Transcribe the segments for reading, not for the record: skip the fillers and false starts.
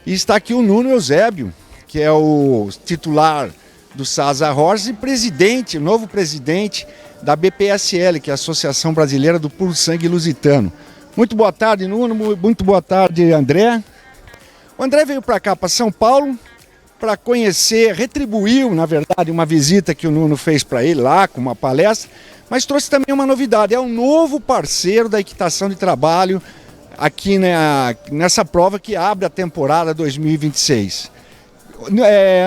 E está aqui o Nuno Eusébio, que é o titular do Sasa Horse e presidente, novo presidente da BPSL, que é a Associação Brasileira do Puro Sangue Lusitano. Muito boa tarde, Nuno. Muito boa tarde, André. O André veio para cá, para São Paulo, para conhecer, retribuiu, na verdade, uma visita que o Nuno fez para ele lá, com uma palestra, mas trouxe também uma novidade. É um novo parceiro da equitação de trabalho aqui nessa prova que abre a temporada 2026.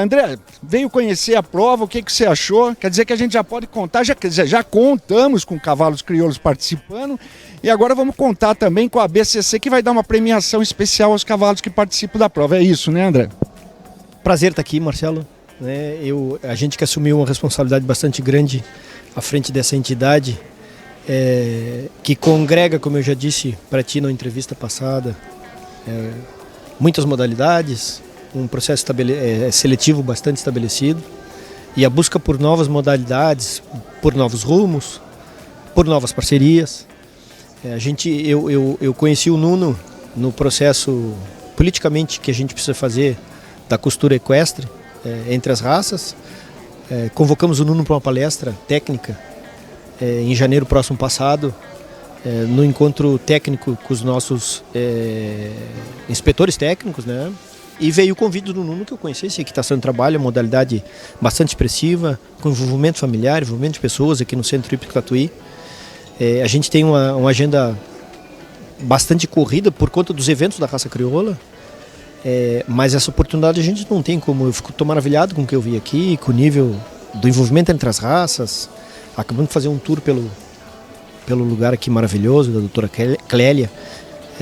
André, veio conhecer a prova, o que você achou? Quer dizer que a gente já pode contar, já contamos com cavalos crioulos participando e agora vamos contar também com a BCC, que vai dar uma premiação especial aos cavalos que participam da prova. É isso, né, André? Prazer estar aqui, Marcelo. A gente que assumiu uma responsabilidade bastante grande à frente dessa entidade, que congrega, como eu já disse para ti na entrevista passada, muitas modalidades, um processo seletivo bastante estabelecido e a busca por novas modalidades, por novos rumos, por novas parcerias. Eu conheci o Nuno no processo politicamente que a gente precisa fazer da costura equestre entre as raças. Convocamos o Nuno para uma palestra técnica em janeiro próximo passado, no encontro técnico com os nossos inspetores técnicos, né? E veio o convite do Nuno que eu conhecesse, equitação de trabalho, modalidade bastante expressiva, com envolvimento familiar, envolvimento de pessoas aqui no Centro Hípico Tatuí. A gente tem uma agenda bastante corrida por conta dos eventos da raça crioula, mas essa oportunidade a gente não tem como. Eu estou maravilhado com o que eu vi aqui, com o nível do envolvimento entre as raças. Acabamos de fazer um tour pelo lugar aqui maravilhoso, da doutora Clélia,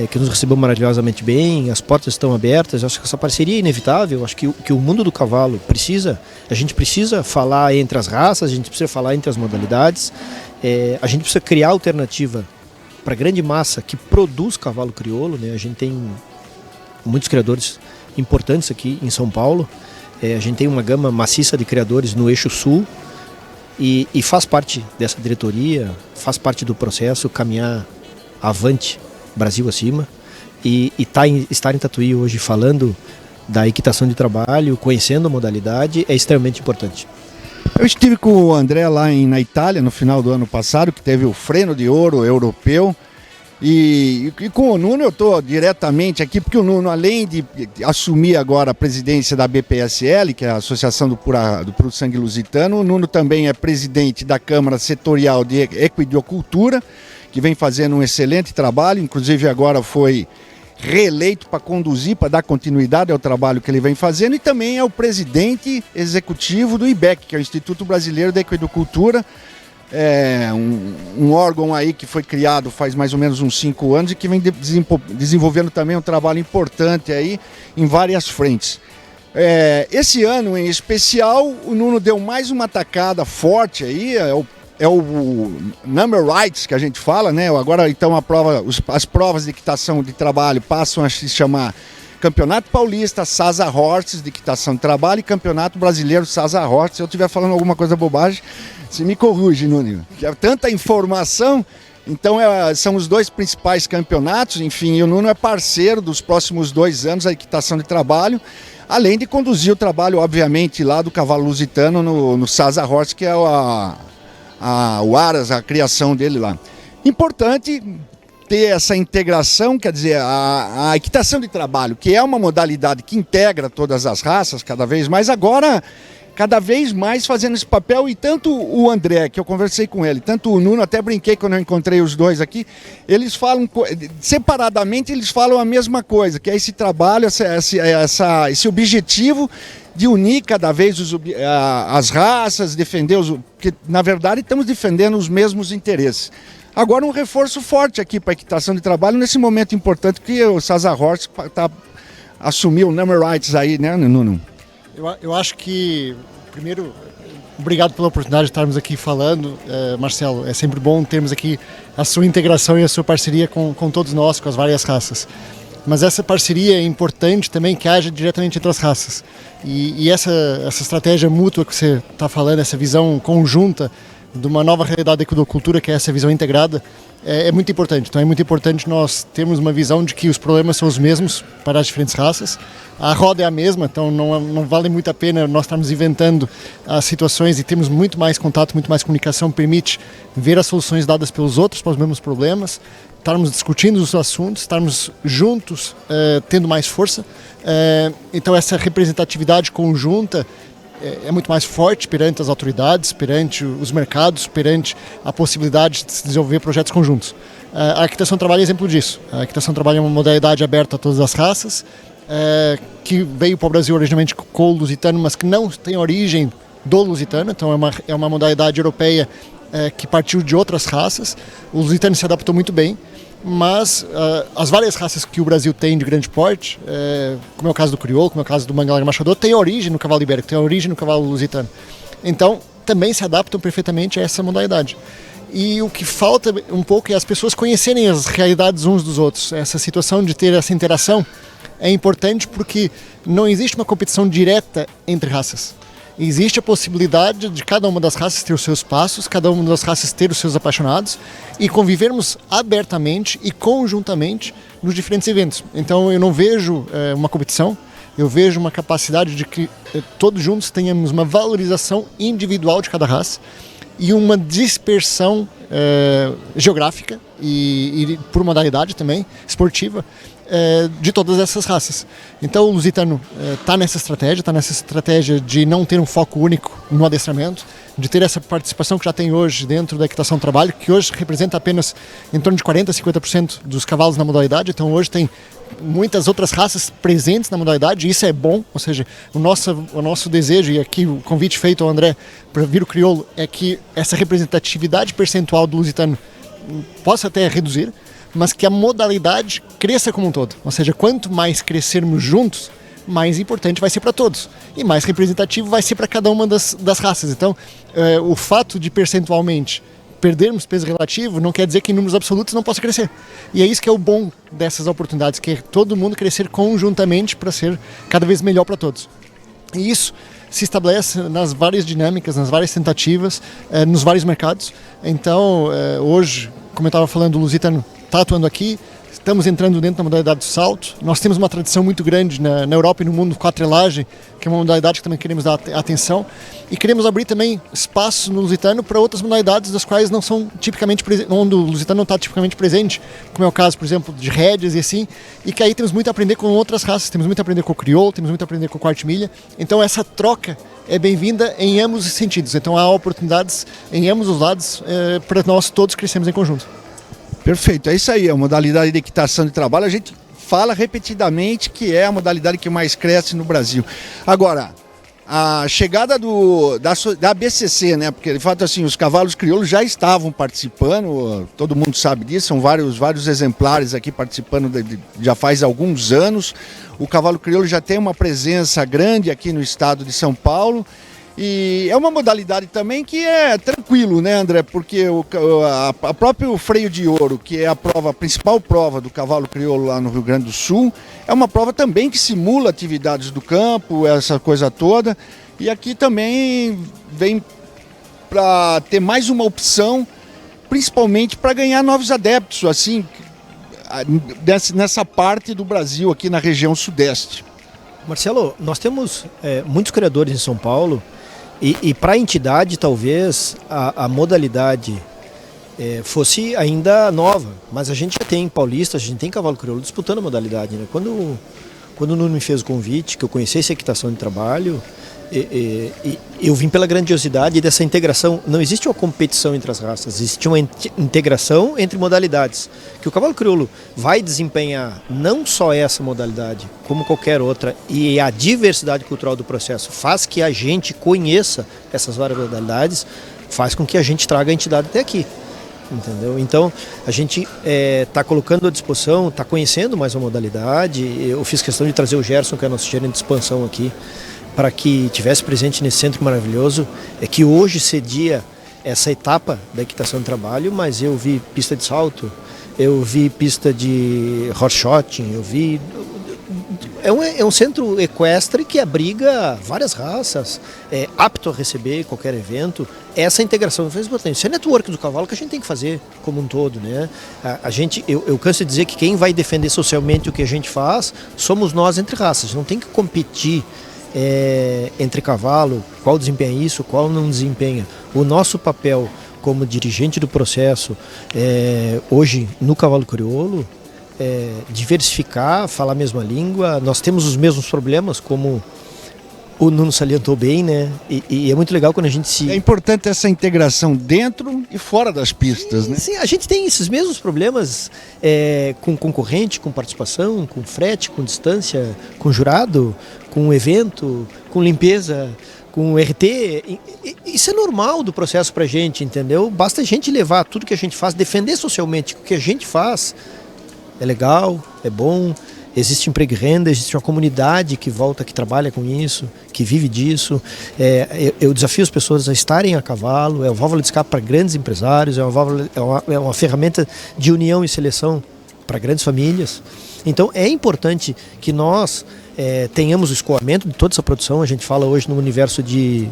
que nos recebeu maravilhosamente bem, as portas estão abertas. Eu acho que essa parceria é inevitável. Eu acho que o mundo do cavalo a gente precisa falar entre as raças, a gente precisa falar entre as modalidades, a gente precisa criar alternativa para a grande massa que produz cavalo crioulo, né? A gente tem muitos criadores importantes aqui em São Paulo, a gente tem uma gama maciça de criadores no eixo sul, e faz parte dessa diretoria, faz parte do processo caminhar avante, Brasil acima, e estar em Tatuí hoje falando da equitação de trabalho, conhecendo a modalidade, é extremamente importante. Eu estive com o André lá na Itália no final do ano passado, que teve o Freno de Ouro europeu, e com o Nuno eu estou diretamente aqui, porque o Nuno, além de assumir agora a presidência da BPSL, que é a Associação do Puro Sangue Lusitano, o Nuno também é presidente da Câmara Setorial de Equidiocultura, que vem fazendo um excelente trabalho, inclusive agora foi reeleito para conduzir, para dar continuidade ao trabalho que ele vem fazendo, e também é o presidente executivo do IBEC, que é o Instituto Brasileiro da Equidocultura, um órgão aí que foi criado faz mais ou menos uns 5 anos e que vem desenvolvendo também um trabalho importante aí em várias frentes. Esse ano em especial, o Nuno deu mais uma tacada forte aí, é o number rights que a gente fala, né? Agora então as provas de equitação de trabalho passam a se chamar Campeonato Paulista Sasa Horses de equitação de trabalho e Campeonato Brasileiro Sasa Horses. Se eu estiver falando alguma coisa bobagem, se me corrige, Nuno. É tanta informação. Então são os dois principais campeonatos, enfim, e o Nuno é parceiro dos próximos 2 anos da equitação de trabalho, além de conduzir o trabalho, obviamente, lá do cavalo lusitano no Sasa Horse, que é o Aras, a criação dele lá. Importante ter essa integração, quer dizer, a equitação de trabalho, que é uma modalidade que integra todas as raças, cada vez mais fazendo esse papel, e tanto o André, que eu conversei com ele, tanto o Nuno, até brinquei quando eu encontrei os dois aqui, eles falam, separadamente eles falam a mesma coisa, que é esse trabalho, esse objetivo de unir cada vez as raças, porque na verdade estamos defendendo os mesmos interesses. Agora um reforço forte aqui para a equitação de trabalho nesse momento importante que o Sasa Horse assumiu o number rights aí, né, Nuno? Eu acho que, primeiro, obrigado pela oportunidade de estarmos aqui falando, Marcelo. É sempre bom termos aqui a sua integração e a sua parceria com todos nós, com as várias raças. Mas essa parceria é importante também que haja diretamente entre as raças. E essa estratégia mútua que você está falando, essa visão conjunta, de uma nova realidade da equicultura, que é essa visão integrada, é muito importante. Então é muito importante nós termos uma visão de que os problemas são os mesmos para as diferentes raças. A roda é a mesma, então não vale muito a pena nós estarmos inventando as situações, e termos muito mais contato, muito mais comunicação, permite ver as soluções dadas pelos outros para os mesmos problemas, estarmos discutindo os assuntos, estarmos juntos, tendo mais força. Então essa representatividade conjunta é muito mais forte perante as autoridades, perante os mercados, perante a possibilidade de se desenvolver projetos conjuntos. A arquiteção do trabalho é exemplo disso. A arquiteção do trabalho é uma modalidade aberta a todas as raças, que veio para o Brasil originalmente com o lusitano, mas que não tem origem do lusitano, então é uma modalidade europeia que partiu de outras raças. O lusitano se adaptou muito bem, mas as várias raças que o Brasil tem de grande porte, como é o caso do crioulo, como é o caso do Mangalar Machador, tem origem no cavalo ibérico, tem origem no cavalo lusitano. Então, também se adaptam perfeitamente a essa modalidade. E o que falta um pouco é as pessoas conhecerem as realidades uns dos outros. Essa situação de ter essa interação é importante porque não existe uma competição direta entre raças. Existe a possibilidade de cada uma das raças ter os seus passos, cada uma das raças ter os seus apaixonados e convivermos abertamente e conjuntamente nos diferentes eventos. Então eu não vejo uma competição, eu vejo uma capacidade de que todos juntos tenhamos uma valorização individual de cada raça e uma dispersão geográfica e por modalidade também, esportiva, de todas essas raças. Então o lusitano está nessa estratégia de não ter um foco único no adestramento, de ter essa participação que já tem hoje dentro da equitação do trabalho, que hoje representa apenas em torno de 40% a 50% dos cavalos na modalidade. Então hoje tem muitas outras raças presentes na modalidade, e isso é bom, ou seja, o nosso desejo, e aqui o convite feito ao André para vir o crioulo, é que essa representatividade percentual do lusitano possa até reduzir, mas que a modalidade cresça como um todo. Ou seja, quanto mais crescermos juntos, mais importante vai ser para todos. E mais representativo vai ser para cada uma das raças. Então, o fato de percentualmente perdermos peso relativo não quer dizer que em números absolutos não possa crescer. E é isso que é o bom dessas oportunidades, que é todo mundo crescer conjuntamente para ser cada vez melhor para todos. E isso se estabelece nas várias dinâmicas, nas várias tentativas, nos vários mercados. Então, hoje, como eu estava falando, o lusitano está atuando aqui, estamos entrando dentro da modalidade do salto. Nós temos uma tradição muito grande na Europa e no mundo com a trelagem, que é uma modalidade que também queremos dar atenção, e queremos abrir também espaço no lusitano para outras modalidades das quais não são tipicamente onde o lusitano não está tipicamente presente, como é o caso, por exemplo, de rédeas e assim, e que aí temos muito a aprender com outras raças, temos muito a aprender com o crioulo, temos muito a aprender com o quarto-milha. Então essa troca é bem-vinda em ambos os sentidos. Então há oportunidades em ambos os lados para nós todos crescermos em conjunto. Perfeito, é isso aí, a modalidade de equitação de trabalho, a gente fala repetidamente que é a modalidade que mais cresce no Brasil. Agora, a chegada da ABCC, né, porque de fato assim, os cavalos crioulos já estavam participando, todo mundo sabe disso, são vários exemplares aqui participando já faz alguns anos. O cavalo crioulo já tem uma presença grande aqui no estado de São Paulo. E é uma modalidade também que é tranquilo, né, André? Porque a próprio freio de ouro, que é a principal prova do cavalo crioulo lá no Rio Grande do Sul, é uma prova também que simula atividades do campo, essa coisa toda. E aqui também vem para ter mais uma opção, principalmente para ganhar novos adeptos, assim, nessa parte do Brasil, aqui na região sudeste. Marcelo, nós temos muitos criadores em São Paulo. E para a entidade, talvez, a modalidade fosse ainda nova, mas a gente já tem paulistas, a gente tem cavalo crioulo disputando a modalidade, né? Quando o Nuno me fez o convite, que eu conhecesse a equitação de trabalho, eu vim pela grandiosidade dessa integração. Não existe uma competição entre as raças, existe uma integração entre modalidades, que o cavalo crioulo vai desempenhar não só essa modalidade, como qualquer outra, e a diversidade cultural do processo faz que a gente conheça essas várias modalidades, faz com que a gente traga a entidade até aqui. Entendeu? Então a gente está colocando à disposição, está conhecendo mais uma modalidade. Eu fiz questão de trazer o Gerson, que é nosso gerente de expansão aqui, para que tivesse presente nesse centro maravilhoso, que hoje cedia essa etapa da equitação de trabalho, mas eu vi pista de salto, eu vi pista de horse shotting, eu vi É um centro equestre que abriga várias raças, é apto a receber qualquer evento. Essa integração é importante. Isso é network do cavalo que a gente tem que fazer como um todo, né? Eu canso de dizer que quem vai defender socialmente o que a gente faz somos nós entre raças. Não tem que competir entre cavalo, qual desempenha isso, qual não desempenha. O nosso papel como dirigente do processo hoje no cavalo crioulo diversificar, falar a mesma língua. Nós temos os mesmos problemas, como o Nuno salientou bem, né? E é muito legal quando a gente se... É importante essa integração dentro e fora das pistas, né? Sim, a gente tem esses mesmos problemas com concorrente, com participação, com frete, com distância, com jurado, com evento, com limpeza, com RT. Isso é normal do processo pra gente, entendeu? Basta a gente levar tudo que a gente faz, defender socialmente o que a gente faz. É legal, é bom, existe emprego e renda, existe uma comunidade que volta, que trabalha com isso, que vive disso. Eu desafio as pessoas a estarem a cavalo, é uma válvula de escape para grandes empresários, é uma ferramenta de união e seleção para grandes famílias. Então é importante que nós tenhamos o escoamento de toda essa produção. A gente fala hoje no universo de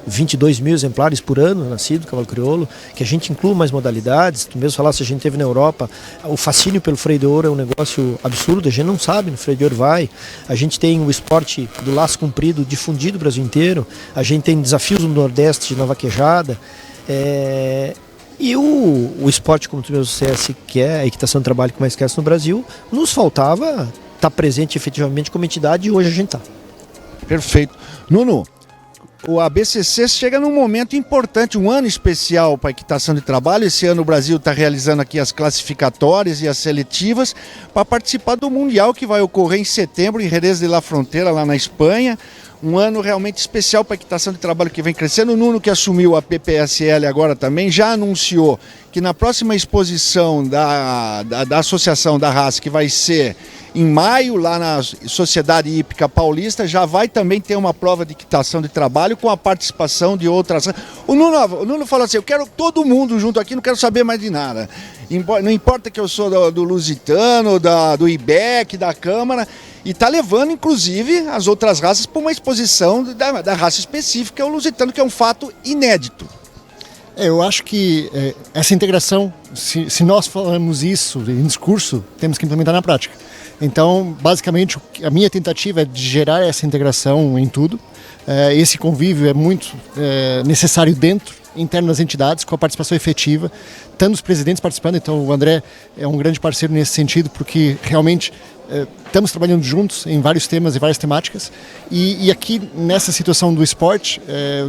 22 mil exemplares por ano nascido do cavalo crioulo, que a gente inclua mais modalidades. Tu mesmo falasse, a gente teve na Europa, o fascínio pelo freio de ouro é um negócio absurdo, a gente não sabe, no freio de ouro vai. A gente tem o esporte do laço comprido difundido no Brasil inteiro, a gente tem desafios no Nordeste na vaquejada, e o esporte, como tu mesmo disseste, que é a equitação de trabalho que mais cresce no Brasil, nos faltava estar presente efetivamente como entidade, e hoje a gente está. Perfeito. Nuno, o ABCC chega num momento importante, um ano especial para a equitação de trabalho. Esse ano o Brasil está realizando aqui as classificatórias e as seletivas para participar do Mundial que vai ocorrer em setembro em Jerez de la Frontera, lá na Espanha. Um ano realmente especial para a equitação de trabalho que vem crescendo. O Nuno, que assumiu a PPSL agora também, já anunciou que na próxima exposição da Associação da Raça, que vai ser em maio, lá na Sociedade Hípica Paulista, já vai também ter uma prova de equitação de trabalho com a participação de outras... O Nuno falou assim, eu quero todo mundo junto aqui, não quero saber mais de nada. Não importa que eu sou do Lusitano, do IBEC, da Câmara, e está levando, inclusive, as outras raças para uma exposição da raça específica, é o Lusitano, que é um fato inédito. Eu acho que essa integração, se nós falamos isso em discurso, temos que implementar na prática. Então, basicamente, a minha tentativa é de gerar essa integração em tudo. Esse convívio é muito necessário interno das entidades, com a participação efetiva, tanto os presidentes participando. Então, o André é um grande parceiro nesse sentido, porque realmente estamos trabalhando juntos em vários temas e várias temáticas. E aqui, nessa situação do esporte,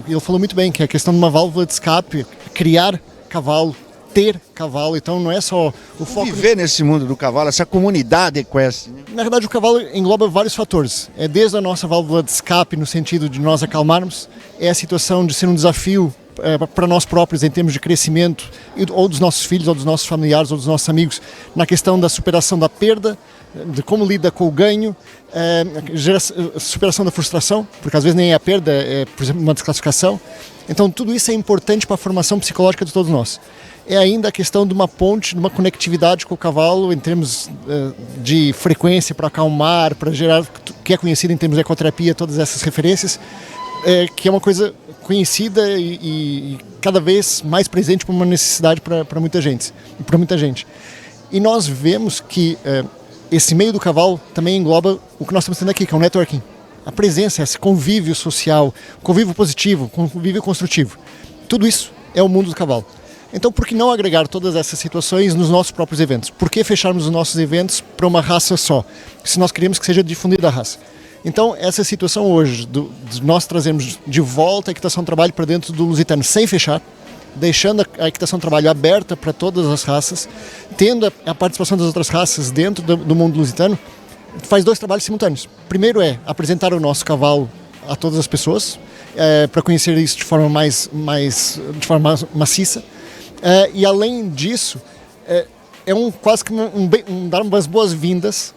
ele falou muito bem que a questão de uma válvula de escape, criar cavalo, ter cavalo, então não é só o foco... Viver nesse mundo do cavalo, essa comunidade equestre. Né? Na verdade, o cavalo engloba vários fatores. Desde a nossa válvula de escape, no sentido de nós acalmarmos, é a situação de ser um desafio para nós próprios em termos de crescimento, ou dos nossos filhos, ou dos nossos familiares, ou dos nossos amigos, na questão da superação da perda, de como lida com o ganho, superação da frustração, porque às vezes nem é a perda, é, por exemplo, uma desclassificação. Então tudo isso é importante para a formação psicológica de todos nós. É ainda a questão de uma ponte, de uma conectividade com o cavalo em termos de frequência para acalmar, para gerar, que é conhecido em termos de ecoterapia, todas essas referências, que é uma coisa conhecida e cada vez mais presente como uma necessidade para muita gente. E nós vemos que esse meio do cavalo também engloba o que nós estamos tendo aqui, que é o networking. A presença, esse convívio social, convívio positivo, convívio construtivo. Tudo isso é o mundo do cavalo. Então, por que não agregar todas essas situações nos nossos próprios eventos? Por que fecharmos os nossos eventos para uma raça só? Se nós queremos que seja difundida a raça. Então, essa situação hoje, de nós trazermos de volta a equitação de trabalho para dentro do Lusitano, sem fechar, deixando a equitação de trabalho aberta para todas as raças, tendo a participação das outras raças dentro do mundo lusitano, faz dois trabalhos simultâneos. Primeiro é apresentar o nosso cavalo a todas as pessoas, para conhecer isso de forma mais maciça. E além disso, quase que dar umas boas-vindas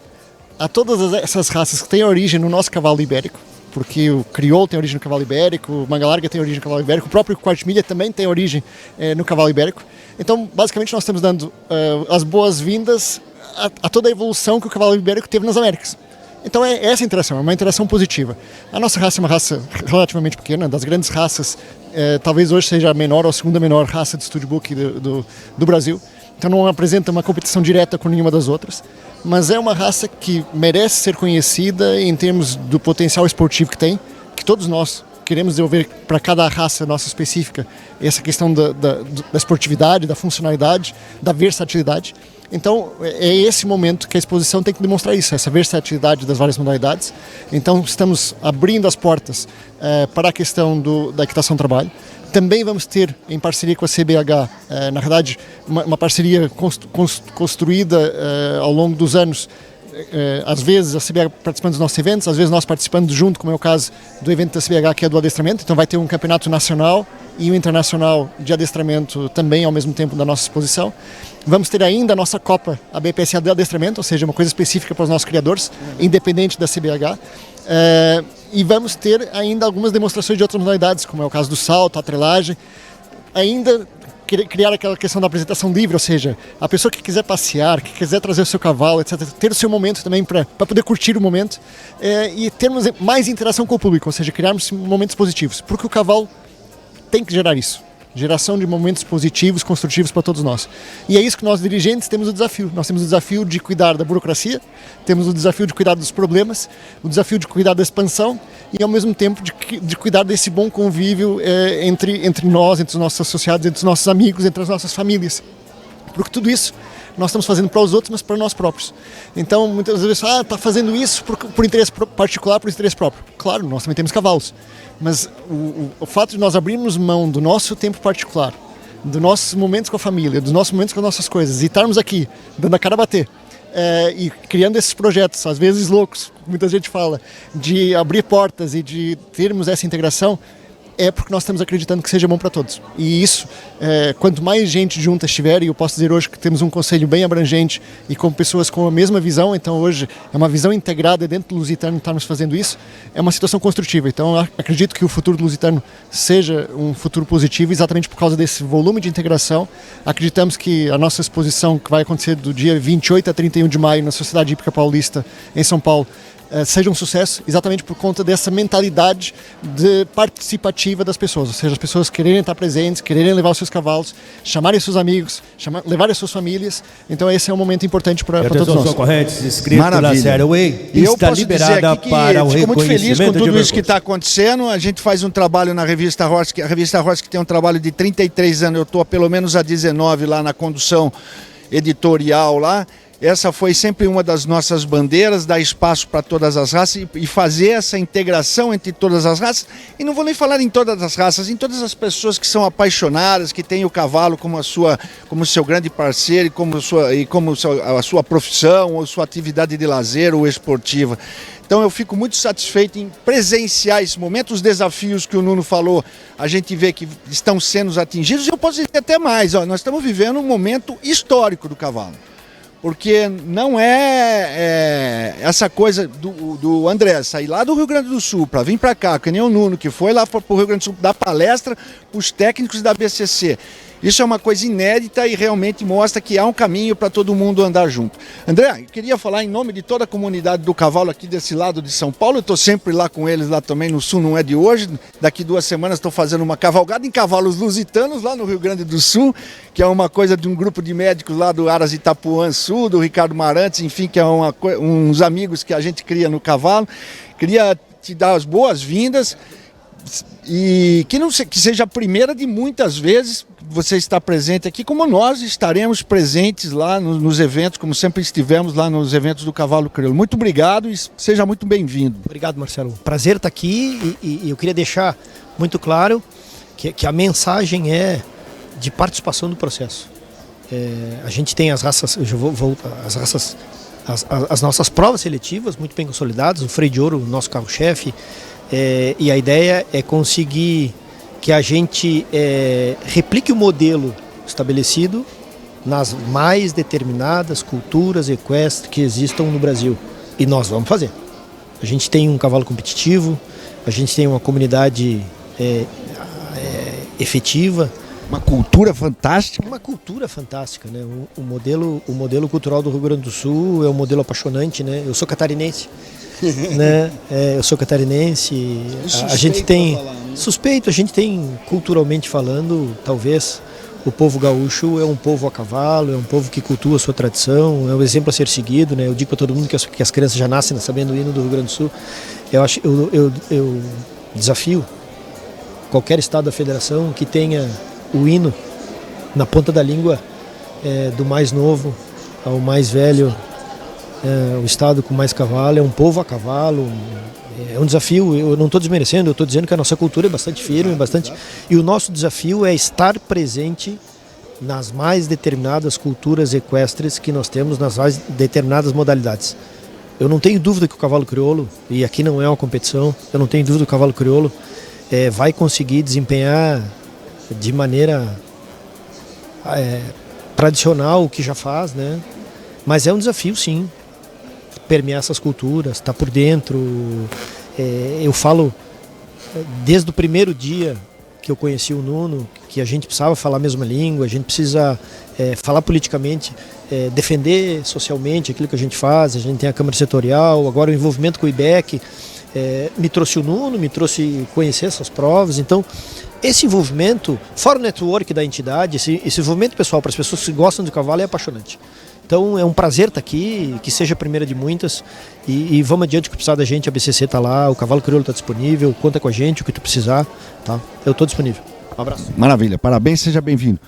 a todas essas raças que têm origem no nosso cavalo ibérico, porque o crioulo tem origem no cavalo ibérico, o manga larga tem origem no cavalo ibérico, o próprio quarto-milha também tem origem no cavalo ibérico. Então, basicamente, nós estamos dando as boas-vindas a toda a evolução que o cavalo ibérico teve nas Américas. Então é essa interação, é uma interação positiva. A nossa raça é uma raça relativamente pequena, das grandes raças, talvez hoje seja a menor ou a segunda menor raça de studbook do Brasil. Então não apresenta uma competição direta com nenhuma das outras, mas é uma raça que merece ser conhecida em termos do potencial esportivo que tem, que todos nós queremos desenvolver para cada raça nossa específica, essa questão da esportividade, da funcionalidade, da versatilidade. Então é esse momento que a exposição tem que demonstrar isso, essa versatilidade das várias modalidades. Então estamos abrindo as portas para a questão da equitação do trabalho. Também vamos ter, em parceria com a CBH, na verdade, uma parceria construída ao longo dos anos. Às vezes a CBH participando dos nossos eventos, às vezes nós participando junto, como é o caso do evento da CBH, que é do adestramento. Então vai ter um campeonato nacional e um internacional de adestramento também ao mesmo tempo da nossa exposição. Vamos ter ainda a nossa Copa, a BPSA de adestramento, ou seja, uma coisa específica para os nossos criadores, independente da CBH. E vamos ter ainda algumas demonstrações de outras modalidades, como é o caso do salto, a trelagem. Ainda criar aquela questão da apresentação livre, ou seja, a pessoa que quiser passear, que quiser trazer o seu cavalo, etc., ter o seu momento também para poder curtir o momento e termos mais interação com o público, ou seja, criarmos momentos positivos, porque o cavalo tem que gerar isso. Geração de momentos positivos, construtivos para todos nós. E é isso que nós, dirigentes, temos o desafio. Nós temos o desafio de cuidar da burocracia, temos o desafio de cuidar dos problemas, o desafio de cuidar da expansão e, ao mesmo tempo, de cuidar desse bom convívio entre nós, entre os nossos associados, entre os nossos amigos, entre as nossas famílias. Porque tudo isso nós estamos fazendo para os outros, mas para nós próprios. Então, muitas vezes, está fazendo isso por interesse particular, por interesse próprio. Claro, nós também temos cavalos. Mas o fato de nós abrirmos mão do nosso tempo particular, dos nossos momentos com a família, dos nossos momentos com as nossas coisas, e estarmos aqui, dando a cara a bater, e criando esses projetos, às vezes loucos, muita gente fala, de abrir portas e de termos essa integração, é porque nós estamos acreditando que seja bom para todos. E isso, quanto mais gente junta estiver, e eu posso dizer hoje que temos um conselho bem abrangente e com pessoas com a mesma visão, então hoje é uma visão integrada dentro do Lusitano estarmos fazendo isso, é uma situação construtiva. Então eu acredito que o futuro do Lusitano seja um futuro positivo exatamente por causa desse volume de integração. Acreditamos que a nossa exposição, que vai acontecer do dia 28 a 31 de maio na Sociedade Hípica Paulista, em São Paulo, seja um sucesso exatamente por conta dessa mentalidade participativa das pessoas, ou seja, as pessoas quererem estar presentes, quererem levar os seus cavalos, chamarem seus amigos, levarem as suas famílias. Então esse é um momento importante para todos nós. Correntes, inscrito na Série Way, e eu está posso liberada dizer aqui que para o fico muito feliz com tudo isso que está. está acontecendo. A gente faz um trabalho na Revista Horse, a Revista Horse que tem um trabalho de 33 anos, eu estou pelo menos há 19 lá na condução editorial lá. Essa foi sempre uma das nossas bandeiras, dar espaço para todas as raças e fazer essa integração entre todas as raças. E não vou nem falar em todas as raças, em todas as pessoas que são apaixonadas, que têm o cavalo como seu grande parceiro e como a sua profissão ou sua atividade de lazer ou esportiva. Então eu fico muito satisfeito em presenciar esse momento, os desafios que o Nuno falou, a gente vê que estão sendo atingidos e eu posso dizer até mais, nós estamos vivendo um momento histórico do cavalo. Porque não essa coisa do André sair lá do Rio Grande do Sul para vir para cá, que nem o Nuno, que foi lá para o Rio Grande do Sul dar palestra para os técnicos da BCC. Isso é uma coisa inédita e realmente mostra que há um caminho para todo mundo andar junto. André, eu queria falar em nome de toda a comunidade do cavalo aqui desse lado de São Paulo. Eu estou sempre lá com eles, lá também no Sul, não é de hoje. Daqui 2 semanas estou fazendo uma cavalgada em cavalos lusitanos lá no Rio Grande do Sul, que é uma coisa de um grupo de médicos lá do Aras Itapuã Sul, do Ricardo Marantes, enfim, que é uns amigos que a gente cria no cavalo. Queria te dar as boas-vindas e que seja a primeira de muitas vezes você está presente aqui, como nós estaremos presentes lá nos eventos, como sempre estivemos lá nos eventos do Cavalo Crioulo. Muito obrigado e seja muito bem-vindo. Obrigado, Marcelo. Prazer estar aqui e eu queria deixar muito claro que a mensagem é de participação do processo. A gente tem as raças, eu já vou voltar, as nossas provas seletivas muito bem consolidadas, o freio de ouro, o nosso carro-chefe, e a ideia é conseguir que a gente replique o modelo estabelecido nas mais determinadas culturas equestres que existam no Brasil. E nós vamos fazer. A gente tem um cavalo competitivo, a gente tem uma comunidade efetiva, Uma cultura fantástica. Uma cultura fantástica, né? O modelo cultural do Rio Grande do Sul é um modelo apaixonante, né? Eu sou catarinense, né? Eu sou catarinense. A gente tem falar, né? Suspeito, a gente tem culturalmente falando, talvez o povo gaúcho é um povo a cavalo, é um povo que cultua a sua tradição, é um exemplo a ser seguido, né? Eu digo para todo mundo que as crianças já nascem sabendo o hino do Rio Grande do Sul. Eu desafio qualquer estado da federação que tenha o hino na ponta da língua, do mais novo ao mais velho, o estado com mais cavalo, é um povo a cavalo, é um desafio. Eu não estou desmerecendo, eu estou dizendo que a nossa cultura é bastante firme, e o nosso desafio é estar presente nas mais determinadas culturas equestres que nós temos, nas mais determinadas modalidades. Eu não tenho dúvida que o cavalo crioulo, e aqui não é uma competição, eu não tenho dúvida que o cavalo crioulo vai conseguir desempenhar de maneira tradicional o que já faz, né? Mas é um desafio, sim, permear essas culturas, estar por dentro. Eu falo desde o primeiro dia que eu conheci o Nuno, que a gente precisava falar a mesma língua, a gente precisa falar politicamente, defender socialmente aquilo que a gente faz. A gente tem a Câmara Setorial, agora o envolvimento com o IBEC, me trouxe o Nuno, me trouxe conhecer essas provas. Então, esse envolvimento, fora o network da entidade, esse envolvimento pessoal para as pessoas que gostam de cavalo é apaixonante. Então é um prazer estar aqui, que seja a primeira de muitas, e vamos adiante, que precisar da gente, a BCC está lá, o Cavalo Crioulo está disponível, conta com a gente, o que tu precisar, tá? Eu estou disponível. Um abraço. Maravilha, parabéns, seja bem-vindo.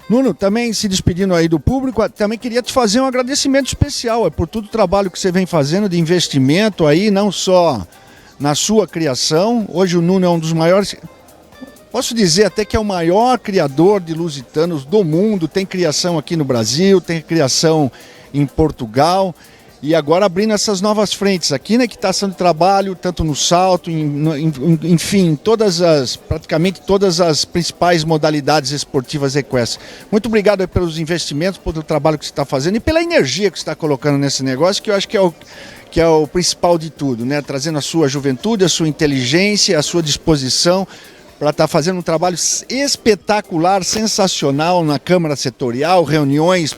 Nuno, também se despedindo aí do público, também queria te fazer um agradecimento especial por todo o trabalho que você vem fazendo de investimento aí, não só na sua criação. Hoje o Nuno é um dos maiores... Posso dizer até que é o maior criador de lusitanos do mundo. Tem criação aqui no Brasil, tem criação em Portugal, e agora abrindo essas novas frentes aqui, né, que está sendo trabalho tanto no salto, enfim, praticamente todas as principais modalidades esportivas equestres. Muito obrigado aí pelos investimentos, pelo trabalho que você está fazendo e pela energia que você está colocando nesse negócio, que eu acho que é o principal de tudo, né? Trazendo a sua juventude, a sua inteligência, a sua disposição para estar fazendo um trabalho espetacular, sensacional na Câmara Setorial, reuniões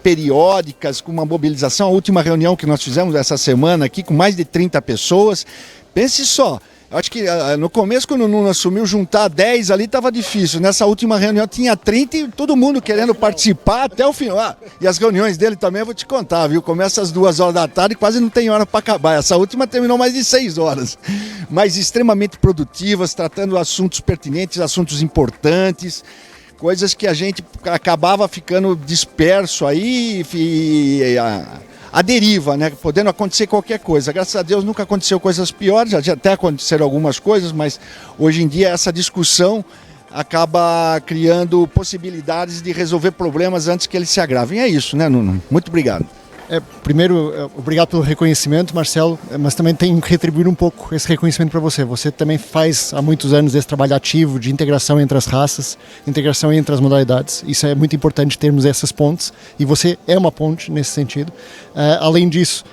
periódicas, com uma mobilização. A última reunião que nós fizemos essa semana aqui, com mais de 30 pessoas. Pense só, eu acho que no começo, quando o Nuno assumiu, juntar 10 ali estava difícil. Nessa última reunião tinha 30 e todo mundo querendo participar até o final. E as reuniões dele também eu vou te contar, viu? Começa às 2h da tarde e quase não tem hora para acabar. Essa última terminou mais de 6 horas. Mas extremamente produtivas, tratando assuntos pertinentes, assuntos importantes, coisas que a gente acabava ficando disperso aí a deriva, né? Podendo acontecer qualquer coisa. Graças a Deus nunca aconteceu coisas piores, já até aconteceram algumas coisas, mas hoje em dia essa discussão acaba criando possibilidades de resolver problemas antes que eles se agravem. É isso, né, Nuno? Muito obrigado. Primeiro, obrigado pelo reconhecimento, Marcelo, mas também tenho que retribuir um pouco esse reconhecimento para você. Você também faz há muitos anos esse trabalho ativo de integração entre as raças, integração entre as modalidades. Isso é muito importante, termos essas pontes, e você é uma ponte nesse sentido. Além disso,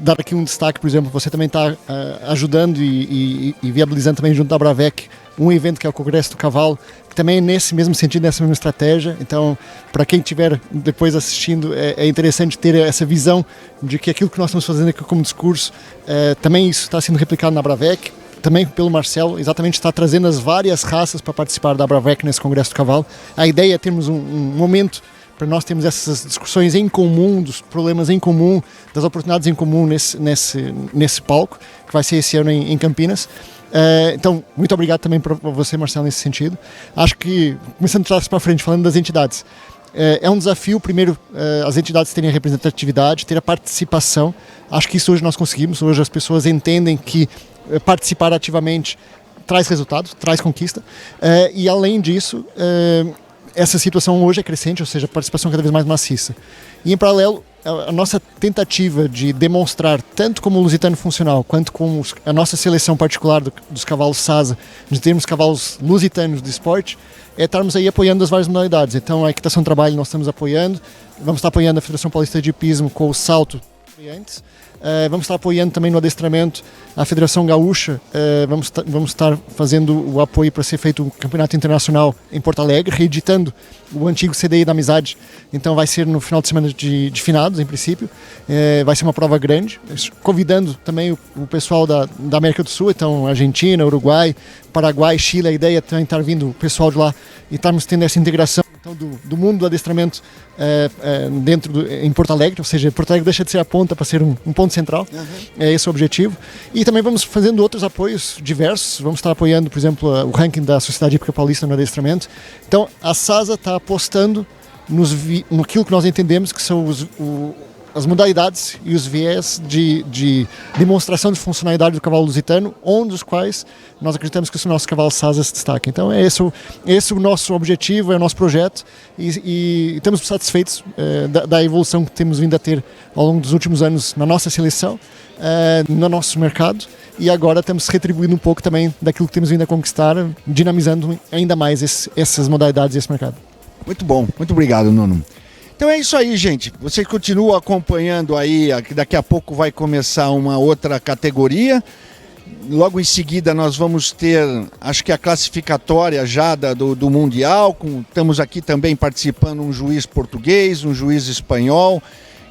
dar aqui um destaque, por exemplo, você também está ajudando e viabilizando também junto da Abravec um evento que é o Congresso do Cavalo, que também é nesse mesmo sentido, nessa mesma estratégia. Então, para quem estiver depois assistindo, é interessante ter essa visão de que aquilo que nós estamos fazendo aqui como discurso, também isso está sendo replicado na Abravec, também pelo Marcelo, exatamente está trazendo as várias raças para participar da Abravec nesse Congresso do Cavalo. A ideia é termos um momento para nós termos essas discussões em comum, dos problemas em comum, das oportunidades em comum nesse palco, que vai ser esse ano em Campinas. Então, muito obrigado também para você, Marcelo, nesse sentido. Acho que, começando de trás para frente, falando das entidades, é um desafio, primeiro, as entidades terem a representatividade, ter a participação. Acho que isso hoje nós conseguimos. Hoje as pessoas entendem que participar ativamente traz resultado, traz conquista. E, além disso, essa situação hoje é crescente, ou seja, a participação cada vez mais maciça. E, em paralelo, a nossa tentativa de demonstrar, tanto como o lusitano funcional, quanto como a nossa seleção particular dos cavalos Sasa, de termos cavalos lusitanos de esporte, é estarmos aí apoiando as várias modalidades. Então, a equitação de trabalho nós estamos apoiando, vamos estar apoiando a Federação Paulista de Hipismo com o salto antes. Vamos estar apoiando também no adestramento a Federação Gaúcha. Vamos estar fazendo o apoio para ser feito um campeonato internacional em Porto Alegre, reeditando o antigo CDI da Amizade. Então vai ser no final de semana de finados, em princípio. Vai ser uma prova grande, convidando também o pessoal da América do Sul, então Argentina, Uruguai, Paraguai, Chile. A ideia é também estar vindo o pessoal de lá e estarmos tendo essa integração então, do mundo do adestramento em Porto Alegre, ou seja, Porto Alegre deixa de ser a ponta para ser um ponto central. É esse o objetivo. E também vamos fazendo outros apoios diversos. Vamos estar apoiando, por exemplo, o ranking da Sociedade Hípica Paulista no adestramento. Então, a SASA está apostando naquilo que nós entendemos que são as modalidades e os viés de demonstração de funcionalidade do cavalo lusitano, um dos quais nós acreditamos que o nosso cavalo SASA se destaca. Então é esse o nosso objetivo, é o nosso projeto e estamos satisfeitos da evolução que temos vindo a ter ao longo dos últimos anos na nossa seleção, no nosso mercado, e agora estamos retribuindo um pouco também daquilo que temos vindo a conquistar, dinamizando ainda mais essas modalidades e esse mercado. Muito bom, muito obrigado, Nuno. Então é isso aí, gente. Vocês continuam acompanhando aí, daqui a pouco vai começar uma outra categoria. Logo em seguida nós vamos ter, acho que a classificatória já do Mundial. Estamos aqui também participando um juiz português, um juiz espanhol,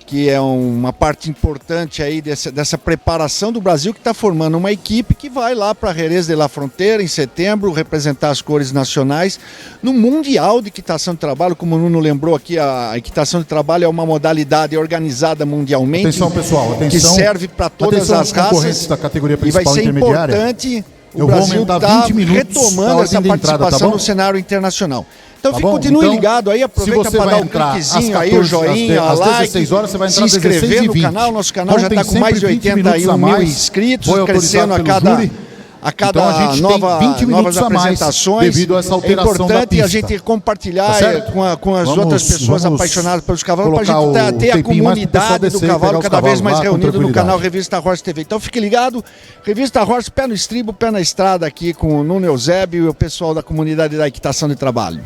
que é uma parte importante aí dessa preparação do Brasil, que está formando uma equipe que vai lá para Jerez de la Frontera em setembro, representar as cores nacionais no Mundial de Equitação de Trabalho. Como o Nuno lembrou aqui, a equitação de trabalho é uma modalidade organizada mundialmente. Atenção, pessoal, atenção. Que serve para todas as raças da categoria e vai principal ser importante o Brasil estar retomando essa participação no cenário internacional. Então continue ligado aí, aproveita para dar um cliquezinho aí, o joinha, o like, se inscrever no canal. Nosso canal já está com mais de 81 mil inscritos, crescendo a cada novas apresentações. Devido a essa alteração é importante a gente compartilhar com as outras pessoas apaixonadas pelos cavalos, para a gente ter a comunidade do cavalo cada vez mais reunida no canal Revista Horse TV. Então fique ligado, Revista Horse, pé no estribo, pé na estrada aqui com o Nuno Eusébio e o pessoal da comunidade da equitação de trabalho.